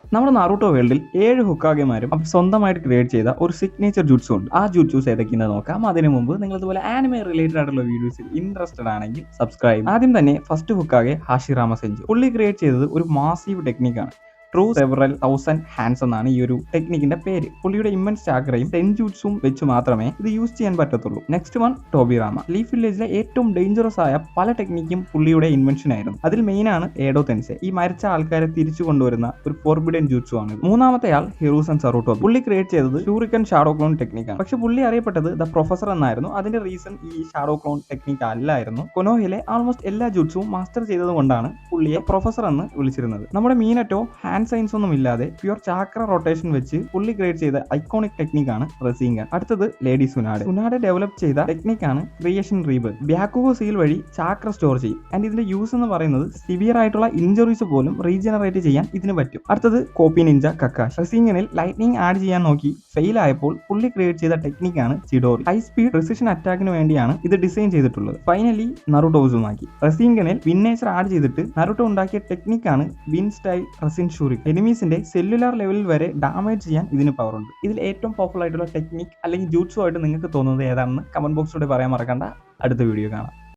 നമ്മുടെ നാറൂട്ടോ വേൾഡിൽ 7 ഹുക്കാഗെമാരും സ്വന്തമായിട്ട് ക്രിയേറ്റ് ചെയ്ത ഒരു സിഗ്നേച്ചർ ജുട്സു ഉണ്ട്. ആ ജുട്സൂസ് ഏതൊക്കെയെന്ന് നോക്കാം. അതിനു മുമ്പ് നിങ്ങൾ ഇതുപോലെ ആനിമെ റിലേറ്റഡ് ആയിട്ടുള്ള വീഡിയോസിൽ ഇൻട്രസ്റ്റഡ് ആണെങ്കിൽ സബ്സ്ക്രൈബ്. ആദ്യം തന്നെ ഫസ്റ്റ് ഹുക്കാഗെ ഹാഷിറാമ സെഞ്ചു. പുള്ളി ക്രിയേറ്റ് ചെയ്തത് ഒരു മാസീവ് ടെക്നിക്കാണ്. ട്രൂ സെവറൽ 1000 ഹാൻഡ്സ് എന്നാണ് ഈ ഒരു ടെക്നിക്കിന്റെ പേര്. പുള്ളിയുടെ ഇമ്മൻസ് ചാക്രയും സെൻജൂട്സും വെച്ച് മാത്രമേ ഇത് യൂസ് ചെയ്യാൻ പറ്റത്തുള്ളൂ. Next one ടോബിറാമ. ലീഫ് വില്ലേജിലെ ഏറ്റവും ഡേഞ്ചറസ് ആയ പല ടെക്നിക്കും പുള്ളിയുടെ ഇൻവെൻഷൻ ആയിരുന്നു. അതിൽ മെയിൻ ആണ് ഏഡോ തെൻസെ. ഈ മരിച്ച ആൾക്കാരെ തിരിച്ചു കൊണ്ടുവരുന്ന ഒരു ഫോർബിഡൻ ജൂട്സു ആണ്. മൂന്നാമത്തെ ആൾ ഹിറൂസൻ സറൂട്ടോ. പുള്ളി ക്രിയേറ്റ് ചെയ്തത് ഷൂറിക്കൻ ഷാഡോ ക്ലോൺ ടെക്നിക്കാണ്. പക്ഷെ പുള്ളി അറിയപ്പെട്ടത് ദ പ്രൊഫസർ എന്നായിരുന്നു. അതിന്റെ റീസൺ ഈ ഷാഡോ ക്ലോൺ ടെക്നിക്ക് അല്ലായിരുന്നു. കൊനോഹിലെ ആൾമോസ്റ്റ് എല്ലാ ജൂട്സും മാസ്റ്റർ ചെയ്തത് കൊണ്ടാണ് പുള്ളിയെ പ്രൊഫസർ എന്ന് വിളിച്ചിരുന്നത്. നമ്മുടെ മീനറ്റോ ഹാൻഡ് സൈൻസ് ഒന്നും ഇല്ലാതെ പ്യുവർ ചാക്ര റൊട്ടേഷൻ വെച്ച് പുള്ളി ക്രിയേറ്റ് ചെയ്ത ഐക്കോണിക് ടെക്നിക്കാണ് റെസിംഗൻ. അടുത്തത് ലേഡി സുനാഡ്. സുനാഡ് ഡെവലപ്പ് ചെയ്ത ടെക്നിക്കാണ് ക്രിയേഷൻ റീബർത്ത്. ബ്യാക്കുഗോ സീൽ വഴി ചാക്ര സ്റ്റോർ ചെയ്യും. ആൻഡ് ഇതിന്റെ യൂസ് എന്ന് പറയുന്നത് സിവിയർ ആയിട്ടുള്ള ഇഞ്ചുറീസ് പോലും റീജനറേറ്റ് ചെയ്യാൻ ഇതിന് പറ്റും. അടുത്തത് കോപ്പി നിഞ്ച കക്കാഷി. റെസിംഗനിൽ ലൈറ്റ്നിങ് ആഡ് ചെയ്യാൻ നോക്കി ഫെയിൽ ആയപ്പോൾ പുള്ളി ക്രിയേറ്റ് ചെയ്ത ടെക്നിക്കാണ് ചിഡോറി. ഹൈ സ്പീഡ് പ്രിസിഷൻ അറ്റാക്കിന് വേണ്ടിയാണ് ഇത് ഡിസൈൻ ചെയ്തിട്ടുള്ളത്. ഫൈനലി നറുട്ടോ ഉസുമാക്കി. റെസിംഗനിൽ വിന്നേച്ചർ ആഡ് ചെയ്തിട്ട് നറുട്ടോ ഉണ്ടാക്കിയ ടെക്നിക്കാണ് win style resin Shurik. എനിമീസിന്റെ cellular ലെവലിൽ വരെ ഡാമേജ് ചെയ്യാൻ ഇതിന് പവർ ഉണ്ട്. ഇതിൽ ഏറ്റവും പവർഫുൾ ആയിട്ടുള്ള ടെക്നിക് അല്ലെങ്കിൽ ജൂട്സു ആയിട്ട് നിങ്ങൾക്ക് തോന്നുന്നത് ഏതാണെന്ന് കമന്റ് ബോക്സിലൂടെ പറയാൻ മറക്കണ്ട. അടുത്ത വീഡിയോ കാണാം.